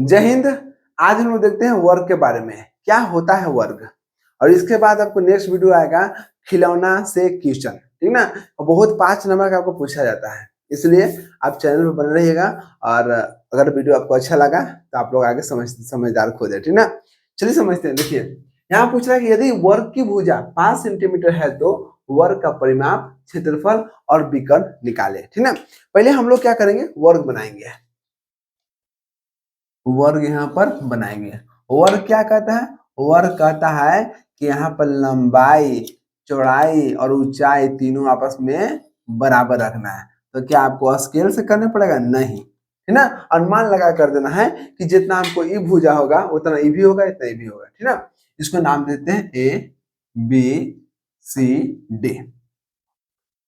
जय हिंद। आज हम लोग देखते हैं वर्ग के बारे में, क्या होता है वर्ग। और इसके बाद आपको नेक्स्ट वीडियो आएगा खिलौना से क्वेश्चन, ठीक ना। और बहुत 5 नंबर का आपको पूछा जाता है, इसलिए आप चैनल पर बने रहिएगा। और अगर वीडियो आपको अच्छा लगा तो आप लोग आगे समझदार खोजे, ठीक ना। चलिए समझते हैं। देखिए यहाँ पूछ रहा है कि यदि वर्ग की भुजा 5 सेंटीमीटर है तो वर्ग का परिमाप, क्षेत्रफल और विकर्ण निकाले, ठीक ना। पहले हम लोग क्या करेंगे, वर्ग बनाएंगे। वर्ग यहाँ पर बनाएंगे। वर्ग क्या कहता है, वर्ग कहता है कि यहाँ पर लंबाई, चौड़ाई और ऊंचाई तीनों आपस में बराबर रखना है। तो क्या आपको स्केल से करना पड़ेगा? नहीं, है ना। अनुमान लगा कर देना है कि जितना हमको ई भुजा होगा उतना ई भी होगा, इतना ई भी होगा, ठीक ना। इसको नाम देते हैं ए बी सी डी।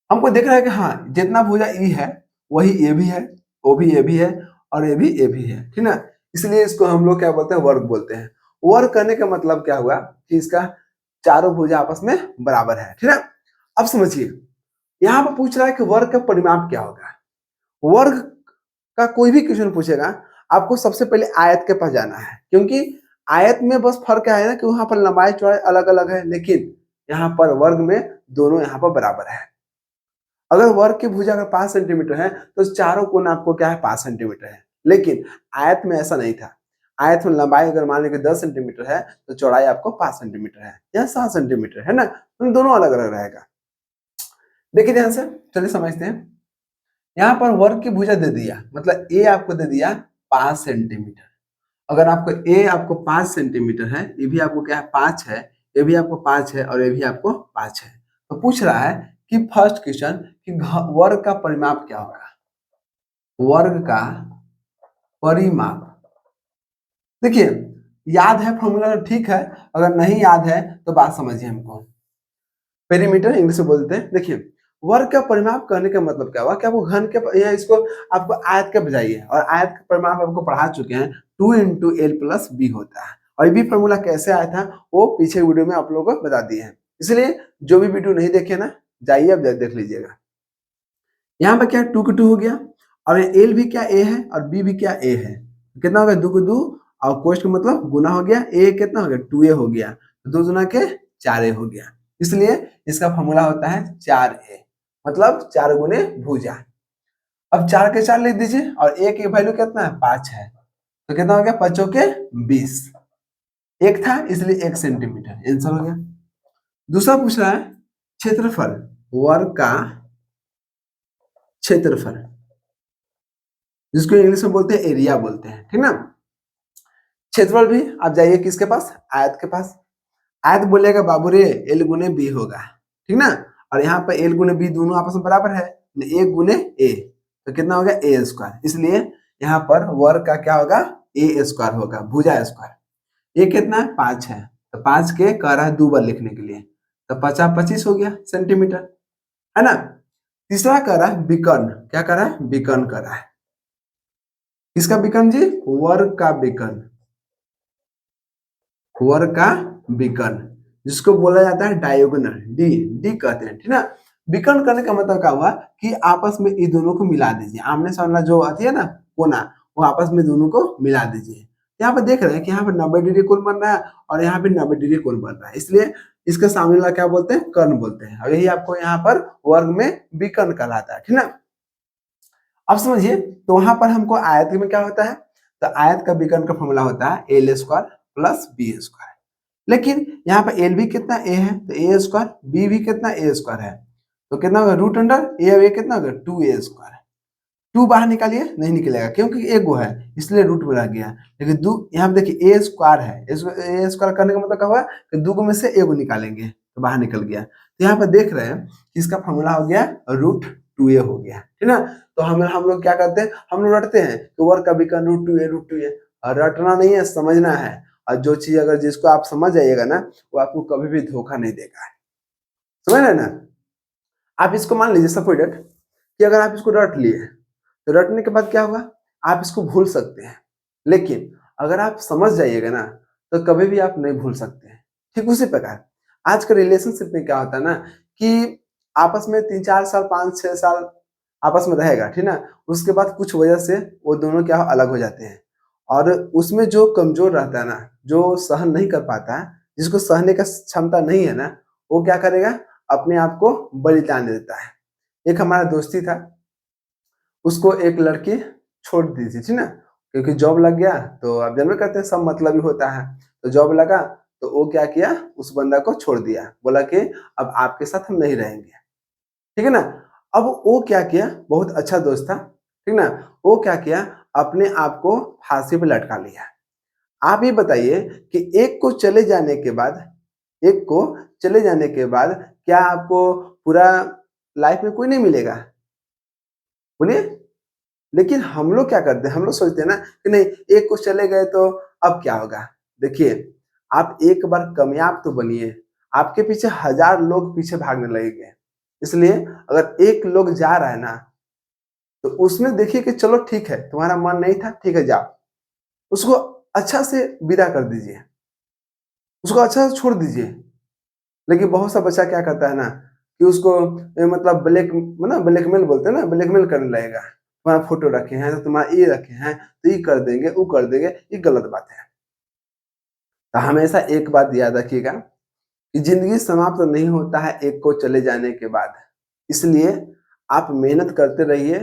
हमको देख रहा है कि हाँ, जितना भुजा ई है वही ए भी है, ओ भी ए भी है और ए भी है, ठीक ना। इसलिए इसको हम लोग क्या बोलते हैं, वर्ग बोलते हैं। वर्ग करने का मतलब क्या हुआ कि इसका चारों भुजा आपस में बराबर है, ठीक ना। अब समझिए, यहाँ पर पूछ रहा है कि वर्ग का परिमाप क्या होगा। वर्ग का कोई भी क्वेश्चन पूछेगा, आपको सबसे पहले आयत के पास जाना है, क्योंकि आयत में बस फर्क क्या है ना कि वहां पर लंबाई चौड़ाई अलग अलग है, लेकिन यहाँ पर वर्ग में दोनों यहाँ पर बराबर है। अगर वर्ग की भुजा अगर 5 सेंटीमीटर है तो चारों कोण आपको क्या है, 5 सेंटीमीटर है। लेकिन आयत में ऐसा नहीं था। आयत में लंबाई अगर मान लीजिए 10 सेंटीमीटर है तो चौड़ाई आपको 5 सेंटीमीटर है या 7 सेंटीमीटर है ना, तो दोनों अलग अलग रहेगा। देखिए ध्यान से, चलिए समझते हैं। यहाँ पर वर्ग की भुजा दे दिया, मतलब ए आपको दे दिया 5 सेंटीमीटर। अगर आपको ए आपको 5 सेंटीमीटर है, ये भी आपको क्या है 5 है, ये भी आपको 5 है और ये भी आपको 5 है। तो पूछ रहा है कि फर्स्ट क्वेश्चन कि वर्ग का परिमाप क्या होगा। वर्ग का परिमाप, देखिए याद है फॉर्मूला तो ठीक है, अगर नहीं याद है तो बात समझिए हमको। पेरीमीटर इंग्लिश में बोलते हैं। देखिए वर्ग का परिमाप करने का मतलब क्या हुआ कि आपको घन के या इसको आपको आयत के बजाइए, और आयत का परिमाप आपको पढ़ा चुके हैं 2 इंटू एल प्लस बी होता है। और ये भी फॉर्मूला कैसे आया था वो पीछे वीडियो में आप लोगों को बता दिए हैं, इसलिए जो भी वीडियो नहीं देखे ना, जाइए अब देख लीजिएगा। यहाँ पर क्या 2 का 2 हो गया, और एल भी क्या ए है और बी भी क्या ए है। कितना हो गया 2 को 2, और कोष्ठ का मतलब गुना हो गया, ए कितना हो गया 2a हो गया, 2 गुना के 4a हो गया। इसलिए इसका फॉर्मूला होता है 4a, मतलब 4 गुने भुजा। अब 4 के 4 लिख दीजिए, और a की वैल्यू कितना है 5 है, तो कितना हो गया 5 के 20। एक था इसलिए 1 सेंटीमीटर आंसर हो गया। दूसरा पूछ रहा है क्षेत्रफल, वर्ग का क्षेत्रफल, जिसको इंग्लिश में बोलते हैं एरिया बोलते हैं, ठीक ना। क्षेत्रफल भी आप जाइए किसके पास, आयत के पास। आयत बोलेगा बाबू रे एल गुने बी होगा, ठीक ना। और यहाँ पर एल गुने बी दोनों आपस में बराबर है, ए गुने ए, तो कितना हो गया ए स्क्वायर। इसलिए यहाँ पर वर्ग का क्या होगा, ए स्क्वायर होगा, भुजा स्क्वायर। ये कितना है 5 है, तो 5 के कह रहा है 2 बार लिखने के लिए, तो 50 25 हो गया सेंटीमीटर, है ना। तीसरा कह रहा है विकर्ण, क्या कह रहा है, विकर्ण कर रहा है। किसका विकर्ण जी, वर्ग का विकर्ण, वर्ग का विकर्ण, जिसको बोला जाता है डायगोनल, डी डी कहते हैं, ठीक ना। विकर्ण करने का मतलब क्या हुआ कि आपस में इन दोनों को मिला दीजिए, आमने सामने जो आती है ना कोना, वो आपस में दोनों को मिला दीजिए। यहाँ पर देख रहे हैं कि यहाँ पर 90 डिग्री कोण बन रहा है और यहाँ पे 90 डिग्री कोण बन रहा है, इसलिए इसका सामने वाला क्या बोलते हैं, कर्ण बोलते हैं। और यही आपको यहाँ पर वर्ग में विकर्ण कहलाता है, ठीक ना। अब समझिए, तो वहां पर हमको आयत में क्या होता है, तो आयत का विकर्ण का फॉर्मूला होता है L square plus B square. लेकिन यहाँ पर एल भी कितना ए है, तो ए स्क्वायर, बी भी कितना ए स्क्वायर है, तो कितना होगा रूट अंडर ए, और ए कितना होगा 2a स्क्वायर। 2 बाहर निकालिए, नहीं निकलेगा क्योंकि एक गो है, इसलिए रूट में रह गया। लेकिन दो यहाँ पे देखिए ए स्क्वायर है, ए स्क्वायर करने का मतलब क्या हुआ कि 2 में से एक निकालेंगे तो बाहर निकल गया। तो यहाँ पर देख रहे हैं कि इसका फॉर्मूला हो गया रूट 2a हो गया, ठीक ना। तो हम लोग क्या करते हैं, हम लोग रटते हैं कि वर्ग का विकर्ण रूट टू ए, और रटना नहीं है, समझना है। और जो चीज अगर जिसको आप समझ जाइएगा ना, वो आपको कभी भी धोखा नहीं देगा, समझ रहे ना। आप इसको मान लीजिए सपोज कि अगर आप इसको रट लिए, तो रटने के बाद क्या होगा, आप इसको भूल सकते हैं, लेकिन अगर आप समझ जाइएगा ना तो कभी भी आप नहीं भूल सकते हैं। ठीक उसी प्रकार आज के रिलेशनशिप में क्या होता है ना कि आपस में 3 4 साल 5 6 साल आपस में रहेगा, ठीक ना। उसके बाद कुछ वजह से वो दोनों क्या अलग हो जाते हैं, और उसमें जो कमजोर रहता है ना, जो सहन नहीं कर पाता है, जिसको सहने का क्षमता नहीं है ना, वो क्या करेगा, अपने आप को बलिदान दे देता है। एक हमारा दोस्ती था, उसको एक लड़की छोड़ दी थी, ठीक ना, क्योंकि जॉब लग गया, तो आप जानते करते हैं सब मतलबी होता है, तो जॉब लगा तो वो क्या किया, उस बंदा को छोड़ दिया, बोला कि अब आपके साथ हम नहीं रहेंगे, ठीक है ना। अब वो क्या किया, बहुत अच्छा दोस्त था, ठीक ना, वो क्या किया, अपने आप को फांसी पे लटका लिया। आप ये बताइए कि एक को चले जाने के बाद, एक को चले जाने के बाद क्या आपको पूरा लाइफ में कोई नहीं मिलेगा, बोलिए। लेकिन हम लोग क्या करते हैं, हम लोग सोचते हैं ना कि नहीं, एक को चले गए तो अब क्या होगा। देखिए, आप एक बार कामयाब तो बनिए, आपके पीछे हजार लोग पीछे भागने लगेंगे। इसलिए अगर एक लोग जा रहा है ना, तो उसमें देखिए कि चलो ठीक है, तुम्हारा मन नहीं था, ठीक है जाओ, उसको अच्छा से विदा कर दीजिए, उसको अच्छा से छोड़ दीजिए। लेकिन बहुत सा बच्चा क्या करता है ना, कि उसको मतलब ब्लैकमेल बोलते हैं ना, ब्लैकमेल करने लगेगा, तुम्हारा फोटो रखे हैं तो तुम्हारा ये रखे हैं तो ये कर देंगे, वो कर देंगे, ये गलत बात है। तो हमेशा एक बात याद रखिएगा कि जिंदगी समाप्त नहीं होता है एक को चले जाने के बाद। इसलिए आप मेहनत करते रहिए,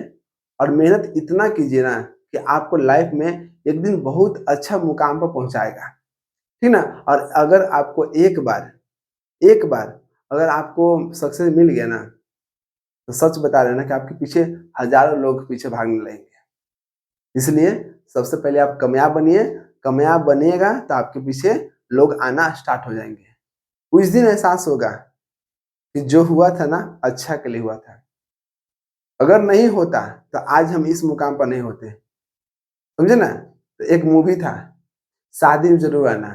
और मेहनत इतना कीजिए ना कि आपको लाइफ में एक दिन बहुत अच्छा मुकाम पर पहुंचाएगा, ठीक ना। और अगर आपको एक बार अगर आपको सक्सेस मिल गया ना, तो सच बता रहे हैं ना कि आपके पीछे हजारों लोग पीछे भागने लगेंगे। इसलिए सबसे पहले आप कामयाब बनिए, कामयाब बनिएगा तो आपके पीछे लोग आना स्टार्ट हो जाएंगे। उस दिन एहसास होगा कि जो हुआ था ना, अच्छा के लिए हुआ था। अगर नहीं होता तो आज हम इस मुकाम पर नहीं होते, समझे ना। तो एक मूवी था, शादी में जरूर आना,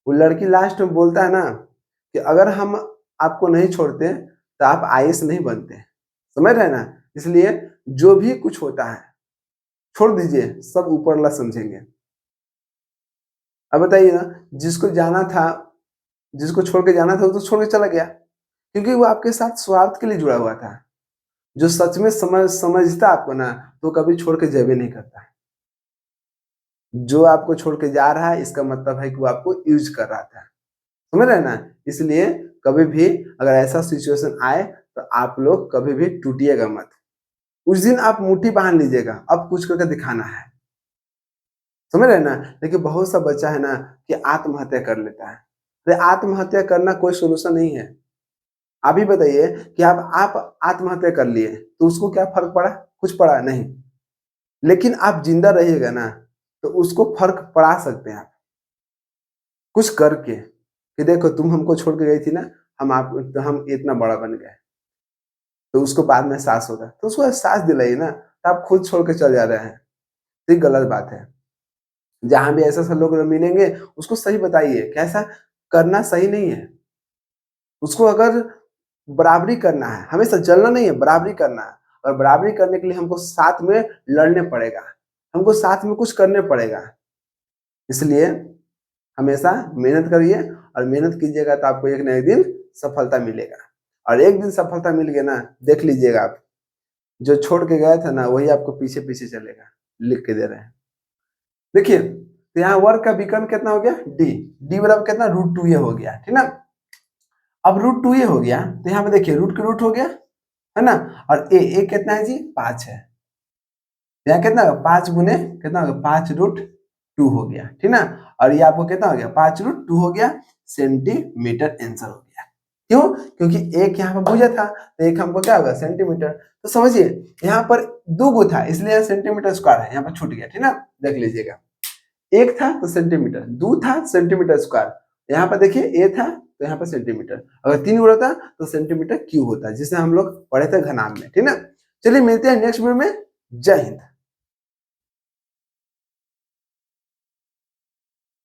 वो लड़की लास्ट में बोलता है ना कि अगर हम आपको नहीं छोड़ते तो आप आईएएस नहीं बनते, समझ रहे हैं ना। इसलिए जो भी कुछ होता है छोड़ दीजिए, सब ऊपर वाला समझेंगे। अब बताइए ना, जिसको जाना था, जिसको छोड़ के जाना था वो तो छोड़ के चला गया, क्योंकि वो आपके साथ स्वार्थ के लिए जुड़ा हुआ था। जो सच में समझता आपको ना, तो कभी छोड़ के जबे नहीं करता। जो आपको छोड़ के जा रहा है, इसका मतलब है कि वो आपको यूज कर रहा था, समझ रहे हैं ना। इसलिए कभी भी अगर ऐसा सिचुएशन आए तो आप लोग कभी भी टूटिएगा मत। उस दिन आप मुट्ठी बांध लीजिएगा, अब कुछ करके दिखाना है, समझ रहे हैं ना। देखिए बहुत सा बच्चा है ना कि आत्महत्या कर लेता है। अरे आत्महत्या करना कोई सोल्यूशन नहीं है। आप ही बताइए कि आप आत्महत्या कर लिए तो उसको क्या फर्क पड़ा, कुछ पड़ा नहीं। लेकिन आप जिंदा रहिएगा ना, तो उसको फर्क पड़ा सकते हैं आप कुछ करके, कि देखो तुम हमको छोड़ के गई थी ना, तो हम इतना बड़ा बन गए। तो उसको बाद में एहसास होगा, तो उसको एहसास दिलाइए ना, तो आप खुद छोड़ के चले जा रहे हैं, तो ये गलत बात है। जहां भी ऐसा लोग मिलेंगे, उसको सही बताइए कि ऐसा करना सही नहीं है। उसको अगर बराबरी करना है, हमेशा जलना नहीं है, बराबरी करना है। और बराबरी करने के लिए हमको साथ में लड़ने पड़ेगा, हमको साथ में कुछ करने पड़ेगा। इसलिए हमेशा मेहनत करिए, और मेहनत कीजिएगा तो आपको एक न एक दिन सफलता मिलेगा। और एक दिन सफलता मिल गया ना, देख लीजिएगा आप, जो छोड़ के गया था ना, वही आपको पीछे पीछे चलेगा। लिख के दे रहे हैं, देखिए। तो यहाँ वर्ग का विकर्ण कितना हो गया, डी। डी बराबर कितना, √2 ये हो गया, ठीक ना। अब √2 ये हो गया, तो यहाँ पे देखिए रूट के रूट हो गया, है ना। और ए कितना है जी, 5 है। यहाँ कितना होगा, 5 गुने कितना होगा, 5√2 हो गया, ठीक ना। और ये आपको कितना हो गया, 5√2 हो गया सेंटीमीटर, आंसर हो गया। क्यों, क्योंकि एक यहाँ पर भुजा था, तो एक हमको क्या होगा, सेंटीमीटर। तो समझिए यहाँ पर 2 गो था, इसलिए यहाँ सेंटीमीटर स्क्वायर है, यहाँ पर छूट गया, ठीक ना। देख लीजिएगा, एक था तो सेंटीमीटर, 2 था सेंटीमीटर स्क्वायर, यहाँ पर देखिए ए था तो यहाँ पर सेंटीमीटर, अगर 3 गुना था तो सेंटीमीटर क्यूब होता है, जिसे हम लोग पढ़े थे घनाभ में, ठीक ना। चलिए मिलते हैं नेक्स्ट वीडियो में। जय हिंद।